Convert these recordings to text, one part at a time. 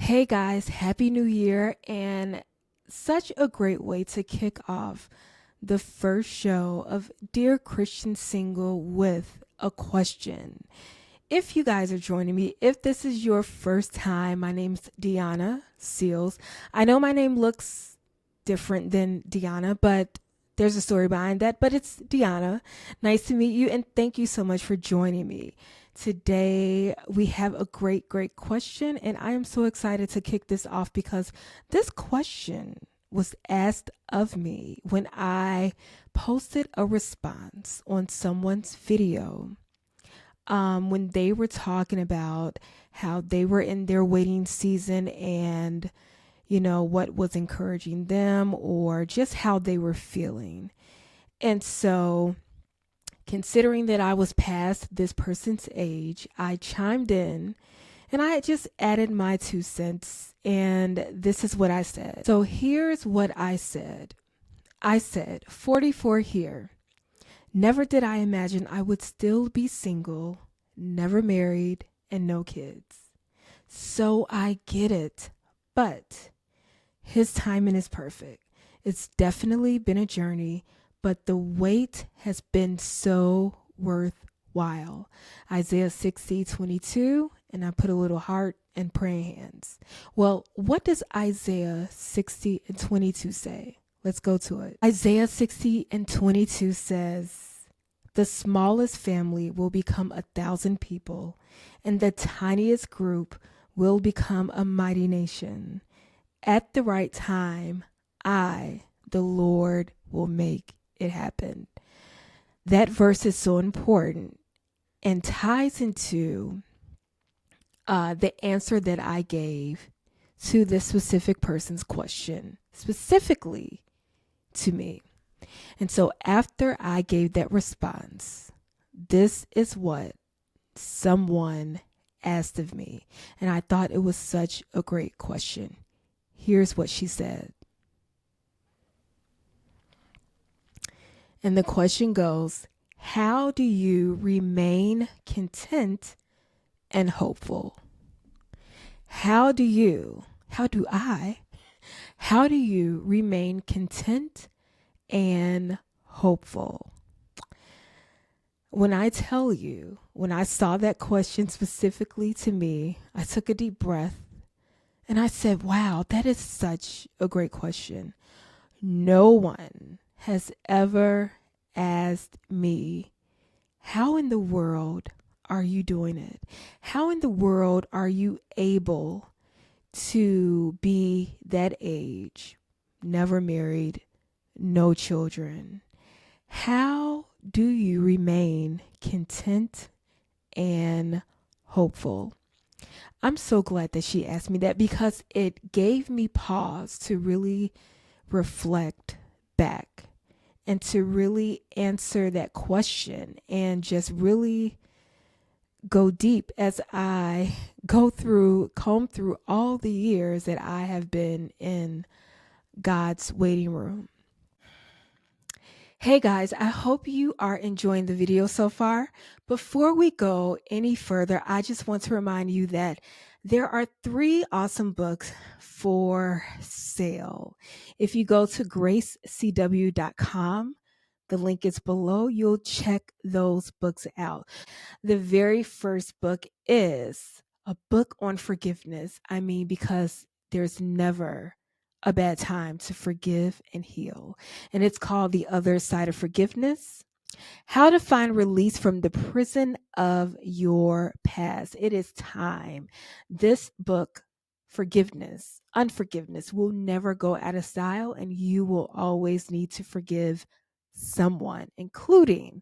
Hey guys, Happy New Year, and such a great way to kick off the first show of Dear Christian Single with a question. If you guys are joining me, if this is your first time, my name's Deanna Seals. I know my name looks different than Deanna, but there's a story behind that, but it's Deanna. Nice to meet you, and thank you so much for joining me. Today, we have a great question, and I am so excited to kick this off because this question was asked of me when I posted a response on someone's video when they were talking about how they were in their waiting season and, what was encouraging them or just how they were feeling. And so, considering that I was past this person's age, I chimed in and I just added my 2 cents. And this is what I said. So, here's what I said. I said, 44 here. Never did I imagine I would still be single, never married, and no kids. So I get it, but his timing is perfect. It's definitely been a journey, but the wait has been so worthwhile. Isaiah 60:22, and I put a little heart and praying hands. Well, what does Isaiah 60:22 say? Let's go to it. Isaiah 60:22 says, the smallest family will become 1,000 people, and the tiniest group will become a mighty nation. At the right time, I, the Lord, will make it happen. That verse is so important and ties into the answer that I gave to this specific person's question, specifically to me. And so after I gave that response, this is what someone asked of me. And I thought it was such a great question. Here's what she said. And the question goes, how do you remain content and hopeful? How do you remain content and hopeful? When I tell you, when I saw that question specifically to me, I took a deep breath and I said, wow, that is such a great question. No one has ever asked me, how in the world are you doing it? How in the world are you able to be that age, never married, no children? How do you remain content and hopeful? I'm so glad that she asked me that because it gave me pause to really reflect back and to really answer that question and just really go deep as I comb through all the years that I have been in God's waiting room. Hey guys, I hope you are enjoying the video so far. Before we go any further, I just want to remind you that there are 3 awesome books for sale. If you go to gracecw.com, the link is below, you'll check those books out. The very first book is a book on forgiveness. I mean, because there's never a bad time to forgive and heal. And it's called The Other Side of Forgiveness: How to Find Release from the Prison of Your Past. It is time. This book, Unforgiveness, will never go out of style, and you will always need to forgive someone, including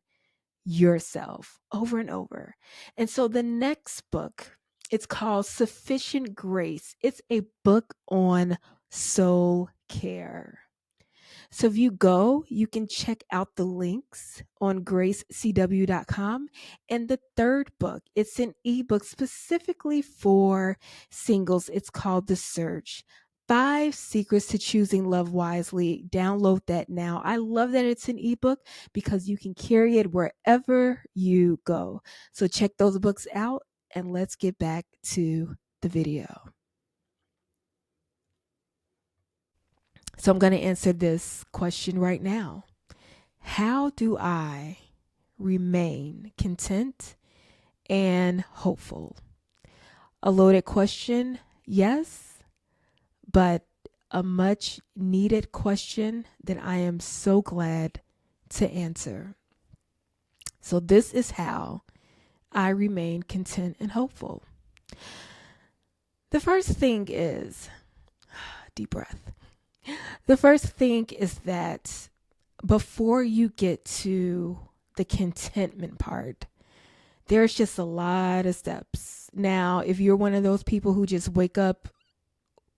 yourself, over and over. And so the next book, it's called Sufficient Grace. It's a book on soul care. So if you go, you can check out the links on gracecw.com. And the third book, it's an ebook specifically for singles. It's called The Search: 5 Secrets to Choosing Love Wisely. Download that now. I love that it's an ebook because you can carry it wherever you go. So check those books out and let's get back to the video. So I'm going to answer this question right now. How do I remain content and hopeful? A loaded question, yes, but a much needed question that I am so glad to answer. So, this is how I remain content and hopeful. The first thing is deep breath. The first thing is that before you get to the contentment part, there's just a lot of steps. Now, if you're one of those people who just wake up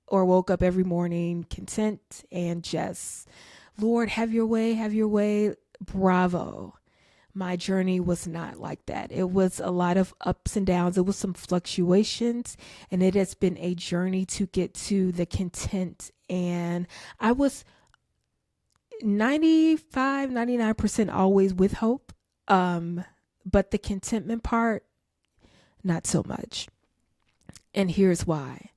or woke up every morning content and just, Lord, have your way, bravo. My journey was not like that. It was a lot of ups and downs. It was some fluctuations, and it has been a journey to get to the content. And I was 95, 99% always with hope. But the contentment part, not so much. And here's why.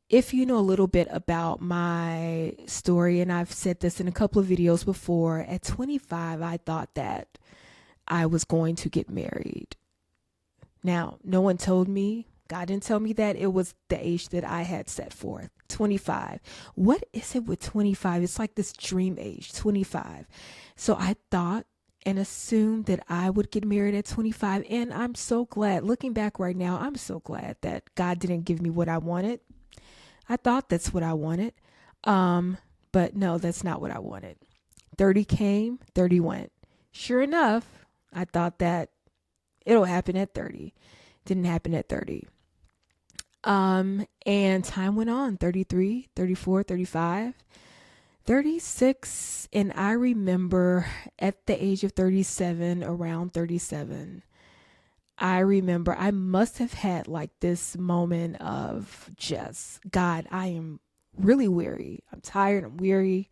If you know a little bit about my story, and I've said this in a couple of videos before, at 25, I thought that I was going to get married. Now, no one told me, God didn't tell me that. It was the age that I had set forth, 25. What is it with 25? It's like this dream age, 25. So I thought and assumed that I would get married at 25. And I'm so glad, looking back right now, I'm so glad that God didn't give me what I wanted. I thought that's what I wanted. But no, that's not what I wanted. 30 came, 30 went. Sure enough, I thought that it'll happen at 30. Didn't happen at 30. And time went on, 33, 34, 35, 36. And I remember at the age of 37, around 37, I remember I must have had like this moment of just, God, I am really weary. I'm tired. I'm weary.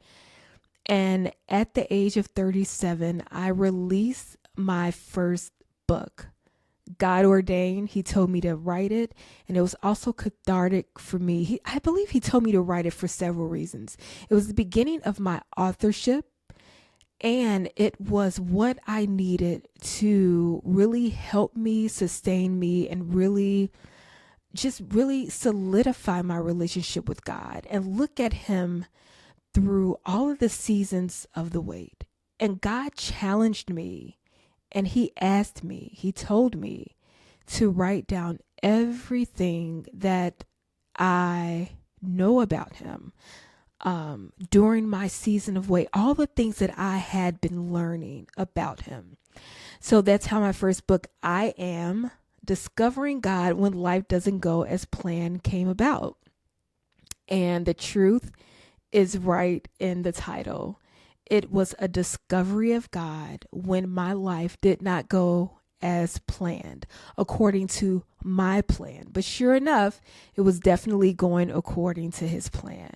And at the age of 37, I released my first book. God ordained. He told me to write it. And it was also cathartic for me. I believe he told me to write it for several reasons. It was the beginning of my authorship. And it was what I needed to really help me, sustain me, and really solidify my relationship with God and look at him through all of the seasons of the wait. And God challenged me, and he asked me, he told me to write down everything that I know about him. During my season of wait, all the things that I had been learning about him. So that's how my first book, I Am Discovering God When Life Doesn't Go as Planned, came about. And the truth is right in the title. It was a discovery of God when my life did not go as planned, according to my plan. But sure enough, it was definitely going according to his plan.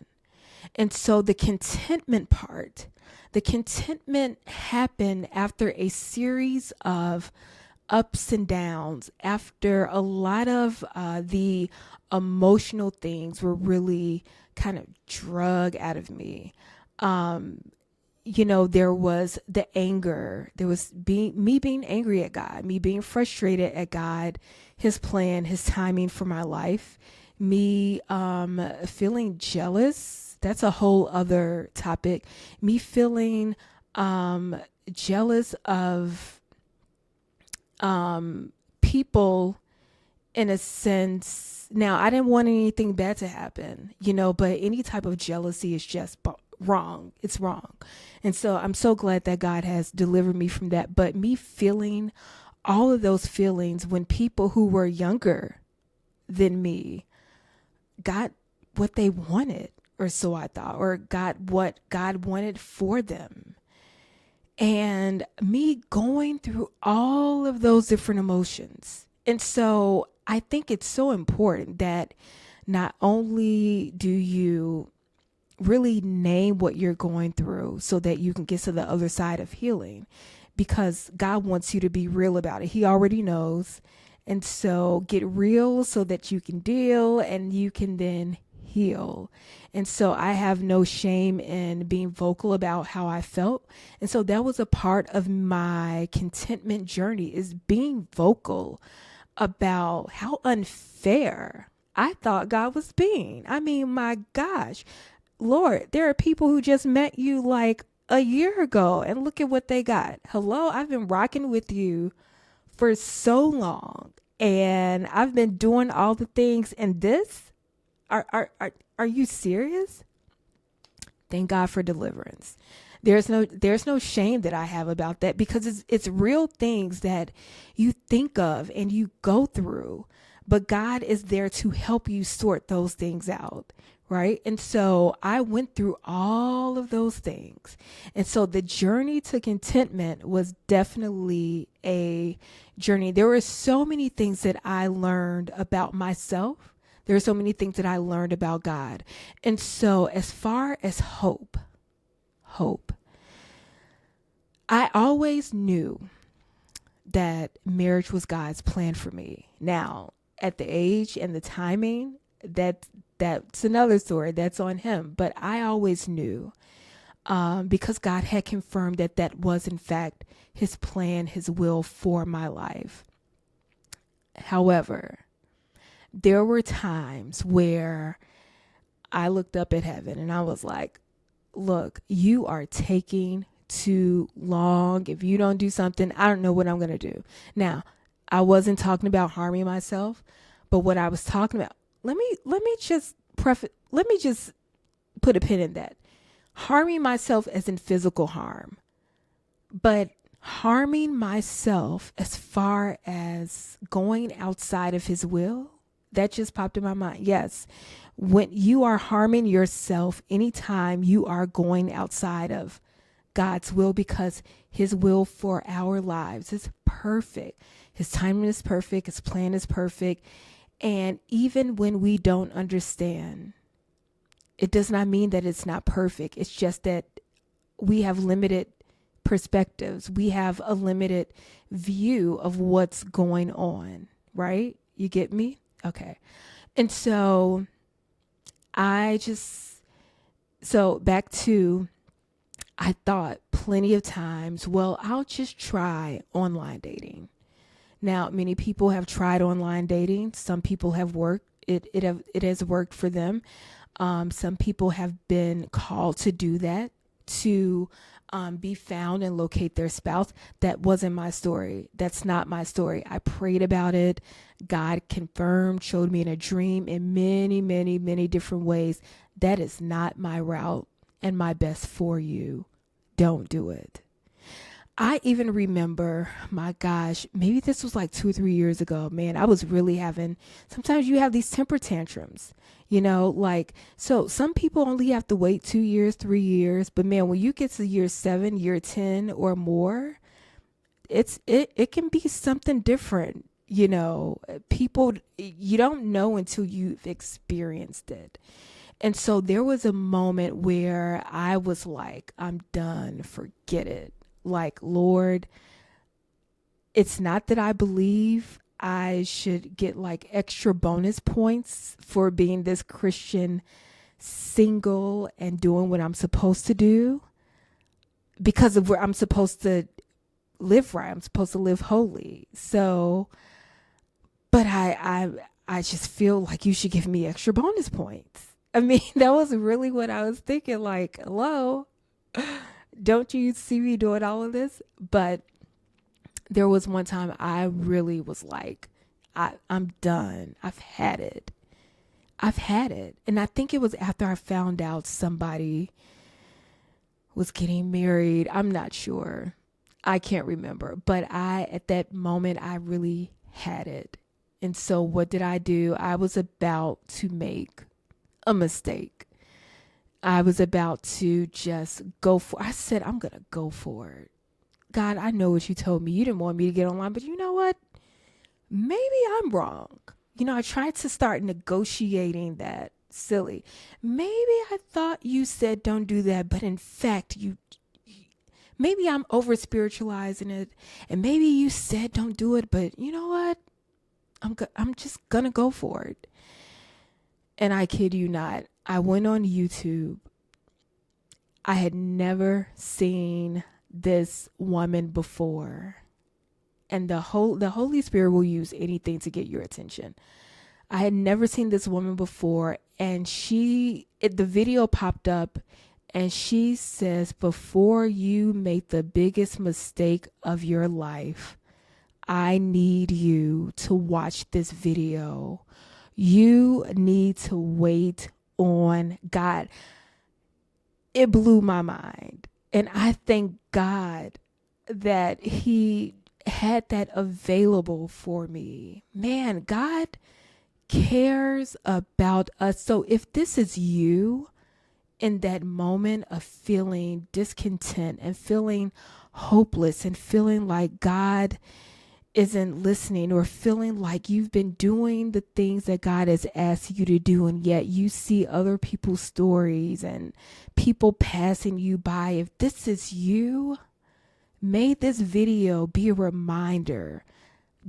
And so the contentment part, the contentment happened after a series of ups and downs, after a lot of the emotional things were really kind of drug out of me. There was the anger, there was me being angry at God, me being frustrated at God, his plan, his timing for my life, me feeling jealous. That's a whole other topic. Me feeling jealous of people in a sense. Now, I didn't want anything bad to happen, but any type of jealousy is just wrong. It's wrong. And so I'm so glad that God has delivered me from that. But me feeling all of those feelings when people who were younger than me got what they wanted, or so I thought, or got what God wanted for them. And me going through all of those different emotions. And so I think it's so important that not only do you really name what you're going through so that you can get to the other side of healing, because God wants you to be real about it. He already knows. And so get real so that you can deal and you can then heal. And so I have no shame in being vocal about how I felt. And so that was a part of my contentment journey, is being vocal about how unfair I thought God was being. I mean, my gosh, Lord, there are people who just met you like a year ago and look at what they got. Hello, I've been rocking with you for so long and I've been doing all the things, and this, are you serious? Thank God for deliverance. There's no shame that I have about that, because it's real things that you think of and you go through, but God is there to help you sort those things out, right? And so I went through all of those things. And so the journey to contentment was definitely a journey. There were so many things that I learned about myself. There are so many things that I learned about God. And so as far as hope, I always knew that marriage was God's plan for me. Now, at the age and the timing, that's another story. That's on him. But I always knew, because God had confirmed that was in fact his plan, his will for my life. However, there were times where I looked up at heaven and I was like, look, you are taking too long. If you don't do something, I don't know what I'm going to do. Now, I wasn't talking about harming myself, but what I was talking about, let me just put a pin in that. Harming myself as in physical harm, but harming myself as far as going outside of his will, that just popped in my mind. Yes. When you are harming yourself anytime you are going outside of God's will, because his will for our lives is perfect. His timing is perfect. His plan is perfect. And even when we don't understand, it does not mean that it's not perfect. It's just that we have limited perspectives. We have a limited view of what's going on, right? You get me? Okay. And so back to, I thought plenty of times, well, I'll just try online dating. Now, many people have tried online dating. Some people have worked. It has worked for them. Some people have been called to do that, to be found and locate their spouse. That wasn't my story. That's not my story. I prayed about it. God confirmed, showed me in a dream in many, many, many different ways. That is not my route and my best for you. Don't do it. I even remember, my gosh, maybe this was like 2 or 3 years ago. Man, I was really sometimes you have these temper tantrums, so some people only have to wait 2 years, 3 years. But man, when you get to year 7, year 10 or more, it can be something different. People, you don't know until you've experienced it. And so there was a moment where I was like, I'm done, forget it. Like, Lord, it's not that I believe I should get like extra bonus points for being this Christian single and doing what I'm supposed to do, because of where I'm supposed to live right. I'm supposed to live holy. So, but I just feel like you should give me extra bonus points. I mean, that was really what I was thinking. Like, hello, don't you see me doing all of this? But there was one time I really was like, I'm done. I've had it. And I think it was after I found out somebody was getting married. I'm not sure. I can't remember. But at that moment, I really had it. And so what did I do? I was about to make a mistake. I was about to just I said, I'm going to go for it. God, I know what you told me. You didn't want me to get online, but you know what? Maybe I'm wrong. I tried to start negotiating that. Silly. Maybe I thought you said don't do that, but in fact, maybe I'm over spiritualizing it, and maybe you said don't do it, but you know what? I'm just going to go for it. And I kid you not, I went on YouTube. I had never seen this woman before. And the Holy Spirit will use anything to get your attention. I had never seen this woman before, and the video popped up, and she says, before you make the biggest mistake of your life, I need you to watch this video. You need to wait on God. It blew my mind. And I thank God that He had that available for me. Man, God cares about us. So if this is you in that moment of feeling discontent and feeling hopeless and feeling like God isn't listening, or feeling like you've been doing the things that God has asked you to do, and yet you see other people's stories and people passing you by, if this is you, may this video be a reminder.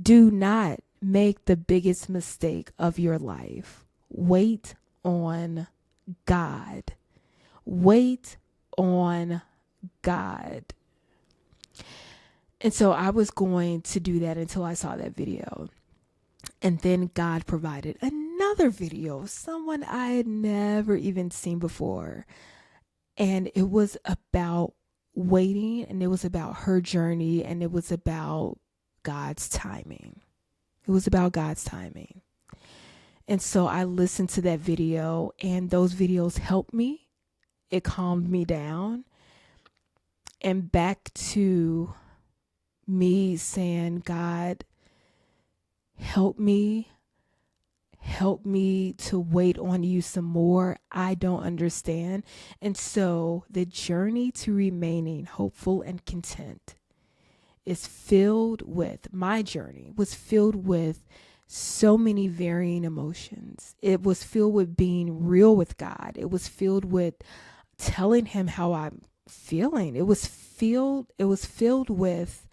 Do not make the biggest mistake of your life. Wait on God. Wait on God. And so I was going to do that until I saw that video. And then God provided another video of someone I had never even seen before. And it was about waiting, and it was about her journey, and it was about God's timing. It was about God's timing. And so I listened to that video, and those videos helped me. It calmed me down. And back to me saying, God, help me to wait on you some more. I don't understand. And so the journey to remaining hopeful and content my journey was filled with so many varying emotions. It was filled with being real with God. It was filled with telling Him how I'm feeling. It was filled with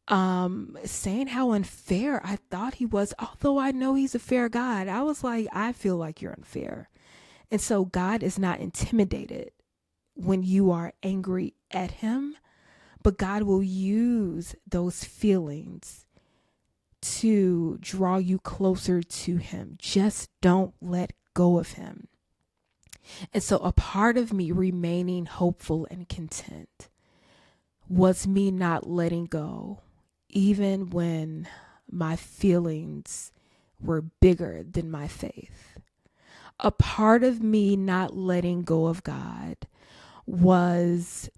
saying how unfair I thought He was. Although I know He's a fair God, I was like, I feel like you're unfair. And so God is not intimidated when you are angry at Him, but God will use those feelings to draw you closer to Him. Just don't let go of Him. And so a part of me remaining hopeful and content was me not letting go, even when my feelings were bigger than my faith. A part of me not letting go of God was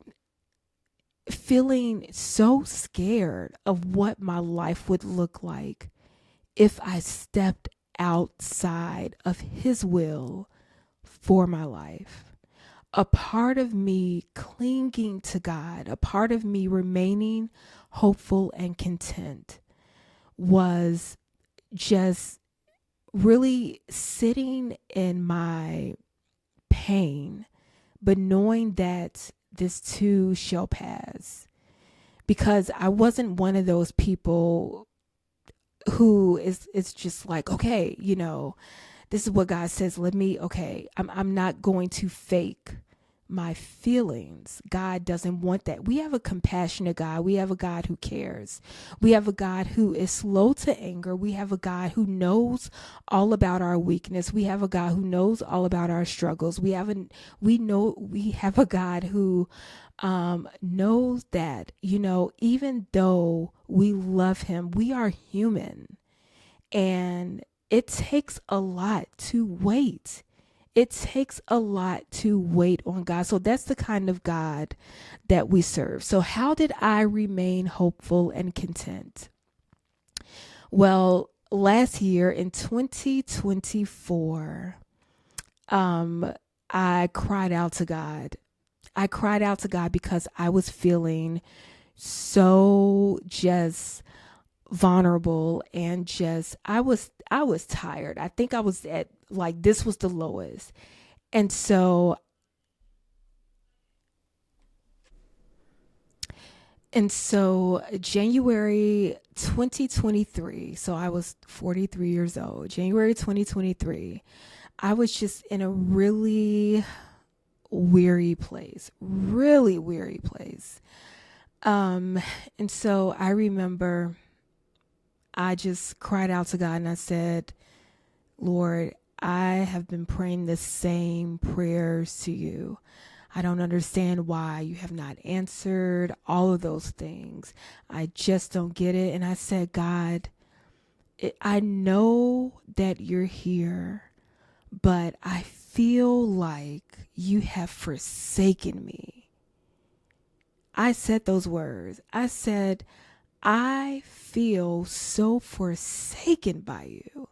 feeling so scared of what my life would look like if I stepped outside of His will for my life. A part of me clinging to God, a part of me remaining hopeful and content, was just really sitting in my pain, but knowing that this too shall pass. Because I wasn't one of those people who is just like, okay, this is what God says. I'm not going to fake my feelings. God doesn't want that. We have a compassionate God. We have a God who cares. We have a God who is slow to anger. We have a God who knows all about our weakness. We have a God who knows all about our struggles. We have a God who knows that, even though we love Him, we are human, and it takes a lot to wait. It takes a lot to wait on God. So that's the kind of God that we serve. So how did I remain hopeful and content? Well, last year in 2024, I cried out to God. I cried out to God because I was feeling so just vulnerable, and just I was tired. I think I was at, like, this was the lowest. And so January 2023, so I was 43 years old. January 2023, I was just in a really weary place, really weary place. Um, and so I remember I just cried out to God and I said, Lord, I have been praying the same prayers to you. I don't understand why you have not answered all of those things. I just don't get it. And I said, God, I know that you're here, but I feel like you have forsaken me. I said those words. I said, I feel so forsaken by you.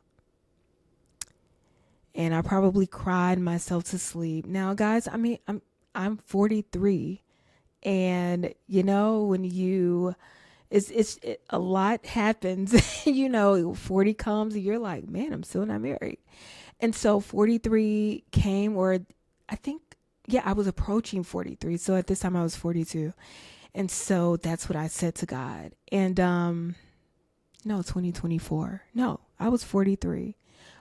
And I probably cried myself to sleep. Now, guys, I mean, I'm 43, and when a lot happens. 40 comes, and you're like, man, I'm still not married. And so 43 came, or I think, yeah, I was approaching 43. So at this time I was 42. And so that's what I said to God. And no, 2024. No, I was 43.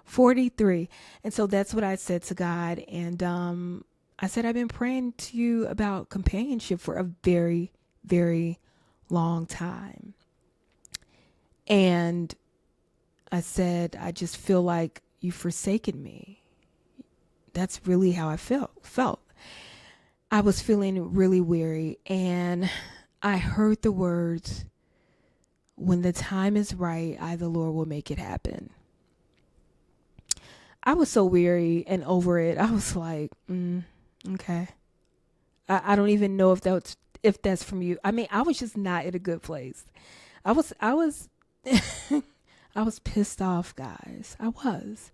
43. And so that's what I said to God. And I said, I've been praying to you about companionship for a very, very long time. And I said, I just feel like you've forsaken me. That's really how I felt. I was feeling really weary, and I heard the words, when the time is right, I, the Lord, will make it happen. I was so weary and over it. I was like, okay. I don't even know if that's from you. I mean, I was just not in a good place. I was I was pissed off, guys. I was.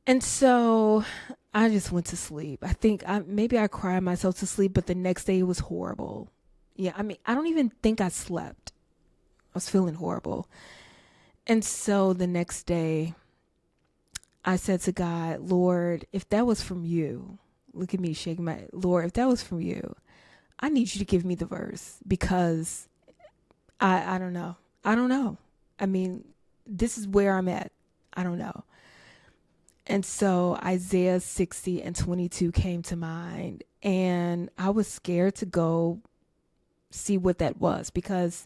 And so I just went to sleep. I think maybe I cried myself to sleep, but the next day it was horrible. Yeah, I mean, I don't even think I slept. I was feeling horrible. And so the next day I said to God, Lord, if that was from you, look at me shaking my, Lord, if that was from you, I need you to give me the verse, because I don't know. I don't know. I mean, this is where I'm at. I don't know. And so Isaiah 60 and 22 came to mind, and I was scared to go see what that was, because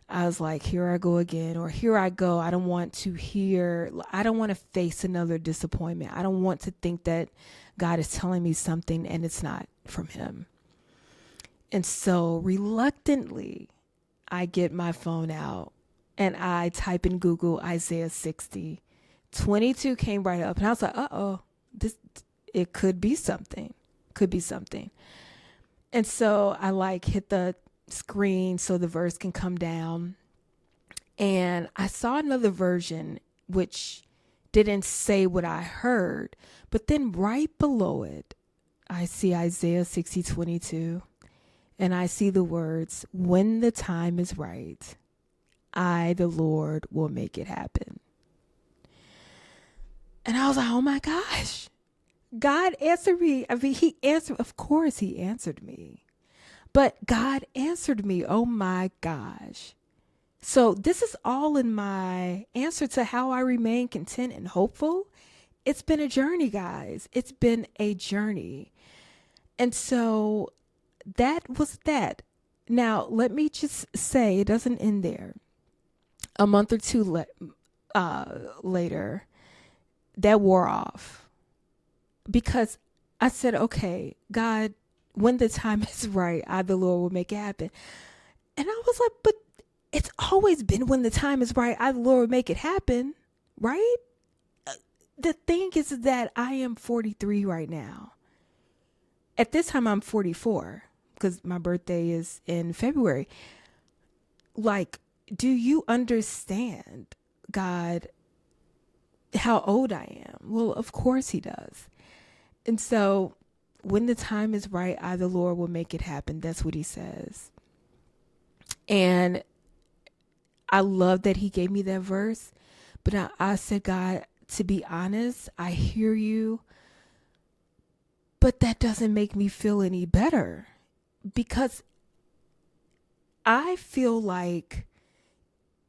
I was like, here I go again, or here I go. I don't want to face another disappointment. I don't want to think that God is telling me something and it's not from him. And so reluctantly, I get my phone out and I type in Google Isaiah 60. 22 came right up, and I was like, it could be something. Could be something. And so I hit the screen so the verse can come down. And I saw another version which didn't say what I heard, but then right below it, I see Isaiah 60:22, and I see the words, when the time is right, I, the Lord, will make it happen. And I was like, oh my gosh, God answered me. I mean, of course he answered me. But God answered me. Oh my gosh. So this is all in my answer to how I remain content and hopeful. It's been a journey, guys. It's been a journey. And so that was that. Now, let me just say, it doesn't end there. A month or two later, that wore off, because I said, okay, God, when the time is right, I, the Lord, will make it happen. And I was like, but it's always been when the time is right, I, the Lord, will make it happen, right? The thing is that I am 43 right now. At this time, I'm 44, because my birthday is in February. Like, do you understand, God, how old I am? Well, of course he does. And so when the time is right, I, the Lord, will make it happen. That's what he says. And I love that he gave me that verse. But I said, God, to be honest, I hear you, but that doesn't make me feel any better, because I feel like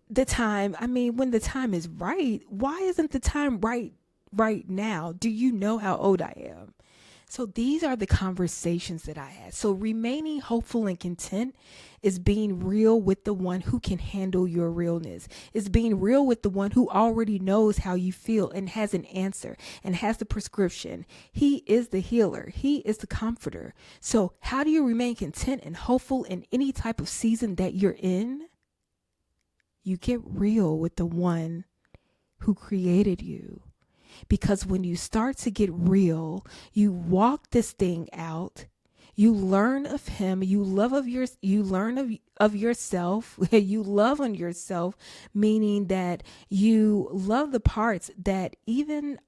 when the time is right, why isn't the time right right now? Do you know how old I am? So these are the conversations that I had. So remaining hopeful and content is being real with the one who can handle your realness. It's being real with the one who already knows how you feel and has an answer and has the prescription. He is the healer. He is the comforter. So how do you remain content and hopeful in any type of season that you're in? You get real with the one who created you. Because when you start to get real, you walk this thing out. You learn of him. You learn of yourself. You love on yourself, meaning that you love the parts that even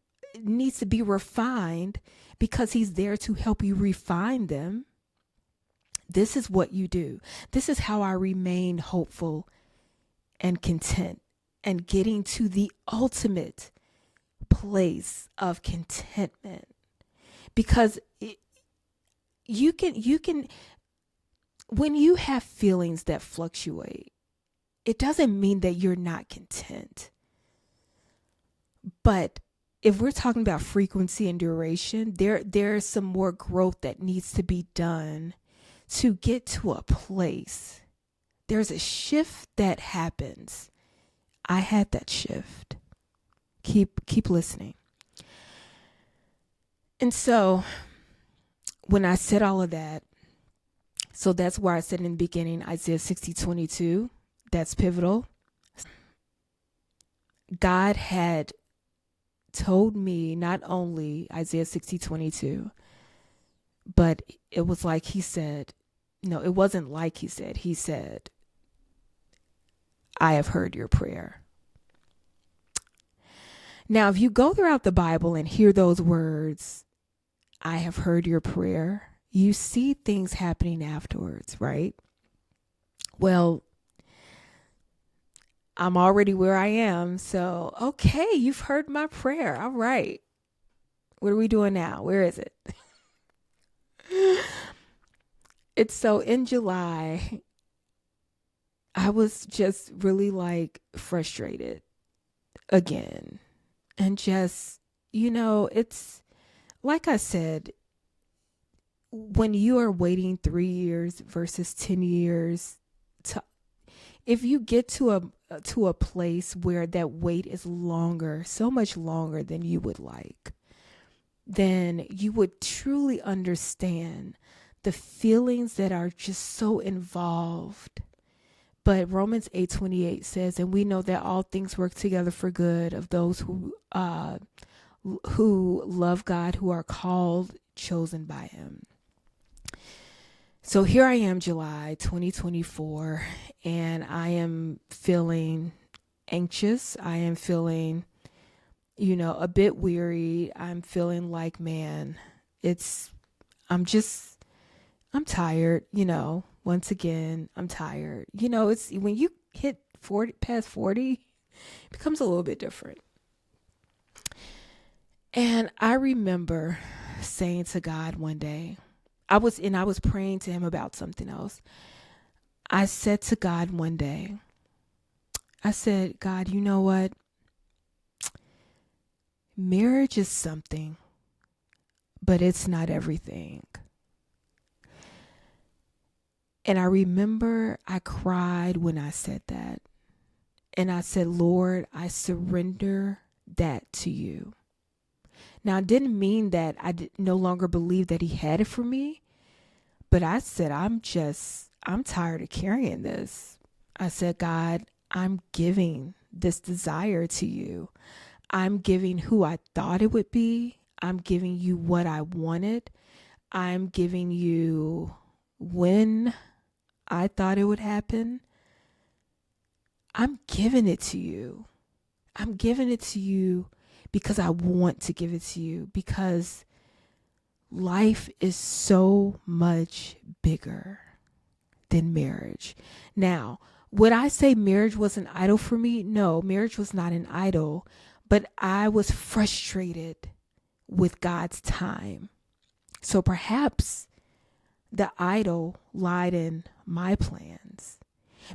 needs to be refined because he's there to help you refine them. This is what you do. This is how I remain hopeful and content and getting to the ultimate place of contentment, because you can when you have feelings that fluctuate, it doesn't mean that you're not content. But if we're talking about frequency and duration, there's some more growth that needs to be done to get to a place. There's a shift that happens. I had that shift. Keep listening. And so when I said all of that, so that's where I said in the beginning, Isaiah 60:22, that's pivotal. God had told me not only Isaiah 60:22, but it was like he said, no, it wasn't like he said, I have heard your prayer. Now, if you go throughout the Bible and hear those words, I have heard your prayer, you see things happening afterwards, right? Well, I'm already where I am. So, okay, you've heard my prayer. All right. What are we doing now? Where is it? It's so in July, I was just really like frustrated again. And just, it's like I said, when you are waiting 3 years versus 10 years, if you get to a place where that wait is longer, so much longer than you would like, then you would truly understand the feelings that are just so involved. But Romans 8:28 says, and we know that all things work together for good of those who love God, who are called, chosen by him. So here I am, July 2024, and I am feeling anxious. I am feeling, a bit weary. I'm feeling like, man, I'm tired, once again, I'm tired. It's when you hit past 40, it becomes a little bit different. And I remember saying to God one day, I was praying to him about something else. I said to God one day, I said, God, you know what? Marriage is something, but it's not everything. And I remember I cried when I said that. And I said, Lord, I surrender that to you. Now, it didn't mean that I no longer believe that he had it for me. But I said, I'm tired of carrying this. I said, God, I'm giving this desire to you. I'm giving who I thought it would be. I'm giving you what I wanted. I'm giving you when I thought it would happen. I'm giving it to you. I'm giving it to you because I want to give it to you, because life is so much bigger than marriage. Now, would I say marriage was an idol for me? No, marriage was not an idol, but I was frustrated with God's time. So perhaps the idol lied in my plans.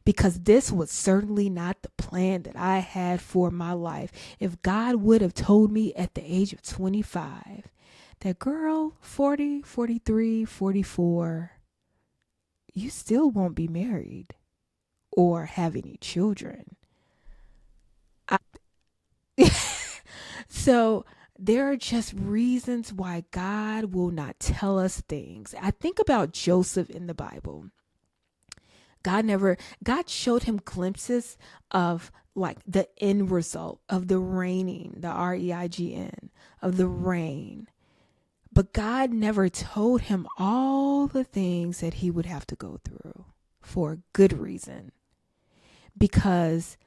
because this was certainly not the plan that I had for my life. If God would have told me at the age of 25 that, girl, 40, 43, 44, you still won't be married or have any children. I, so there are just reasons why God will not tell us things. I think about Joseph in the Bible. God showed him glimpses of like the end result of the reigning, the REIGN, of the reign. But God never told him all the things that he would have to go through for a good reason. Because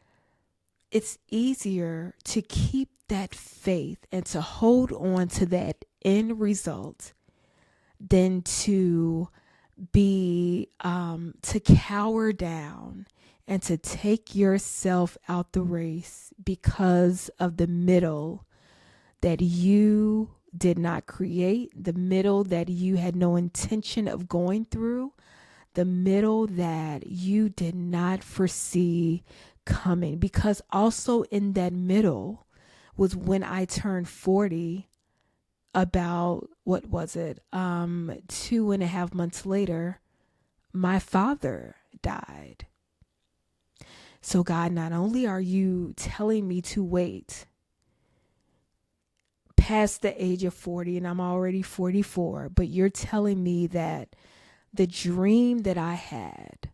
it's easier to keep that faith and to hold on to that end result than to to cower down and to take yourself out the race because of the middle that you did not create, the middle that you had no intention of going through, the middle that you did not foresee coming. Because also in that middle was when I turned 40, about, what was it, 2.5 months later, my father died. So God, not only are you telling me to wait past the age of 40, and I'm already 44, but you're telling me that the dream that I had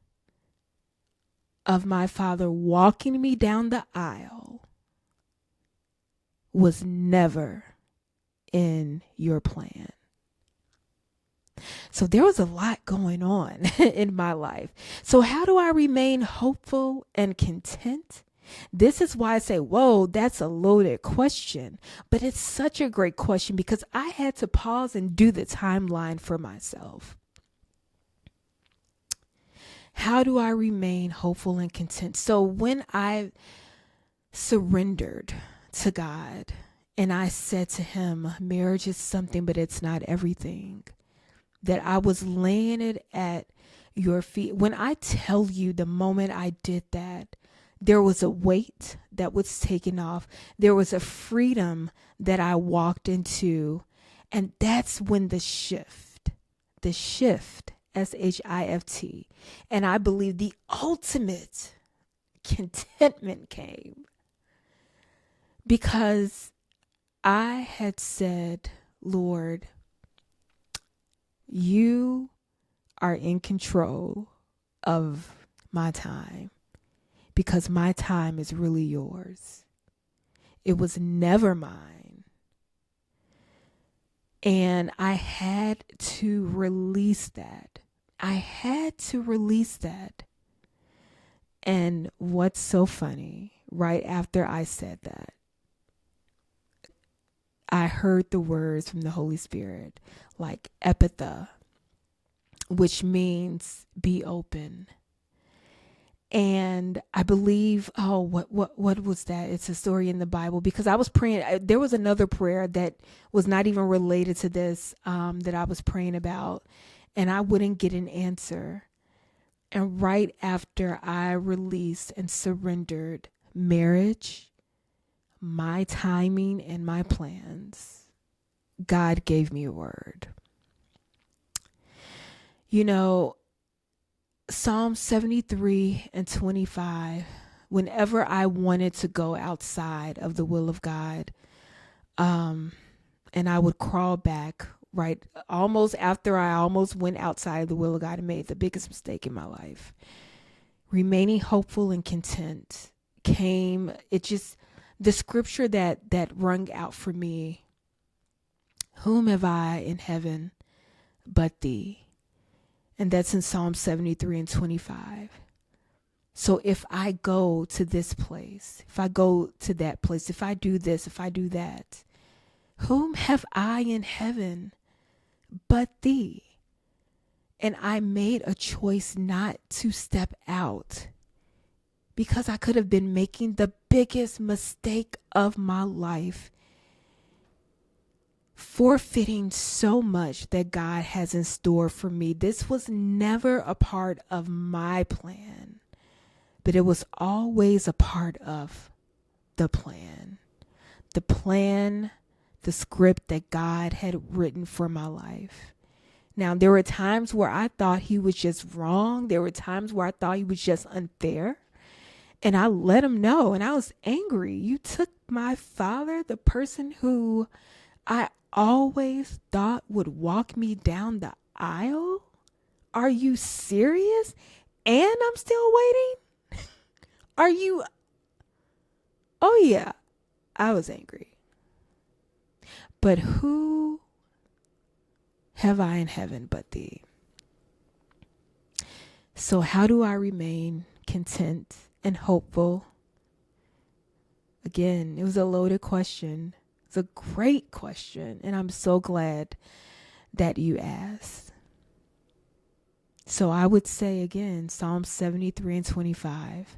of my father walking me down the aisle was never in your plan. So there was a lot going on in my life. So how do I remain hopeful and content? This is why I say, whoa, that's a loaded question. But it's such a great question because I had to pause and do the timeline for myself. How do I remain hopeful and content? So when I surrendered to God and I said to him, marriage is something, but it's not everything, that I was laying it at your feet. When I tell you the moment I did that, there was a weight that was taken off. There was a freedom that I walked into. And that's when the shift, SHIFT, and I believe the ultimate contentment came. Because I had said, Lord, you are in control of my time, because my time is really yours. It was never mine. And I had to release that. And what's so funny, right after I said that, I heard the words from the Holy Spirit, like Ephphatha, which means be open. And I believe, what was that? It's a story in the Bible, because I was praying. There was another prayer that was not even related to this, that I was praying about, and I wouldn't get an answer. And right after I released and surrendered marriage, my timing and my plans, God gave me a word. You know, Psalm 73 and 25, whenever I wanted to go outside of the will of God, and I would crawl back, right, almost after I almost went outside of the will of God and made the biggest mistake in my life, remaining hopeful and content came. The scripture that rung out for me, whom have I in heaven but thee? And that's in Psalm 73 and 25. So if I go to this place, if I go to that place, if I do this, if I do that, whom have I in heaven but thee? And I made a choice not to step out, because I could have been making the biggest mistake of my life, forfeiting so much that God has in store for me. This was never a part of my plan. but it was always a part of the plan. The plan, the script that God had written for my life. Now, there were times where I thought he was just wrong. There were times where I thought he was just unfair. And I let him know, and I was angry. You took my father, the person who I always thought would walk me down the aisle? Are you serious? And I'm still waiting? Are you? Oh, yeah, I was angry. But who have I in heaven but thee? So how do I remain content and hopeful? Again, it was a loaded question. It's a great question, and I'm so glad that you asked. So I would say again, Psalm 73 and 25,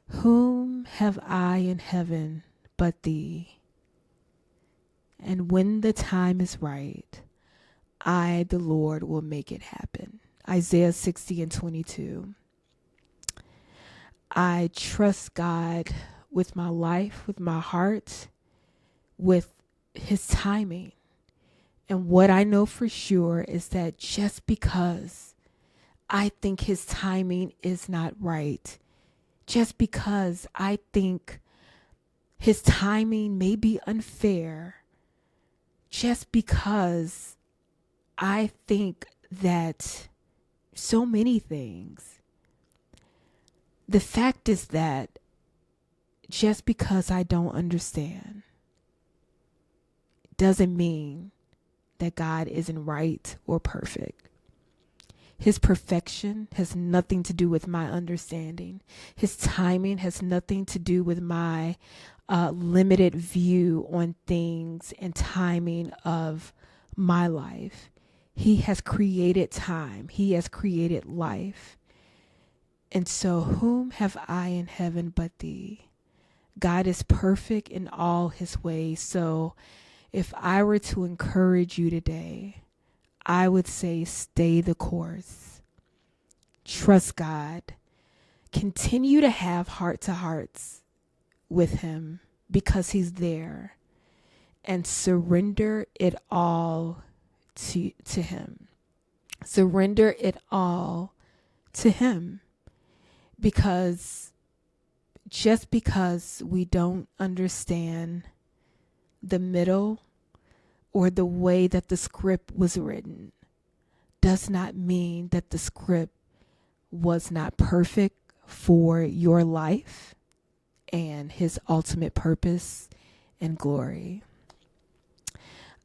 whom have I in heaven but thee? And when the time is right, I, the Lord, will make it happen. Isaiah 60 and 22. I trust God with my life, with my heart, with his timing. And what I know for sure is that just because I think his timing is not right, just because I think his timing may be unfair, just because I think that so many things, the fact is that just because I don't understand doesn't mean that God isn't right or perfect. His perfection has nothing to do with my understanding. His timing has nothing to do with my limited view on things and timing of my life. He has created time. He has created life. And so whom have I in heaven but thee? God is perfect in all his ways. So if I were to encourage you today, I would say stay the course. Trust God. Continue to have heart-to-hearts with him because he's there. And surrender it all to him. Surrender it all to him. Because just because we don't understand the middle or the way that the script was written does not mean that the script was not perfect for your life and his ultimate purpose and glory.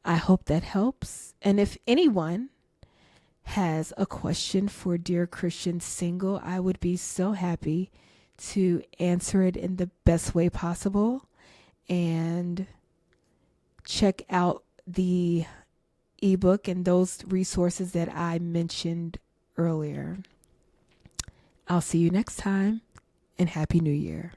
I hope that helps. And if anyone has a question for Dear Christian Single, I would be so happy to answer it in the best way possible. And check out the ebook and those resources that I mentioned earlier. I'll see you next time, and Happy New Year.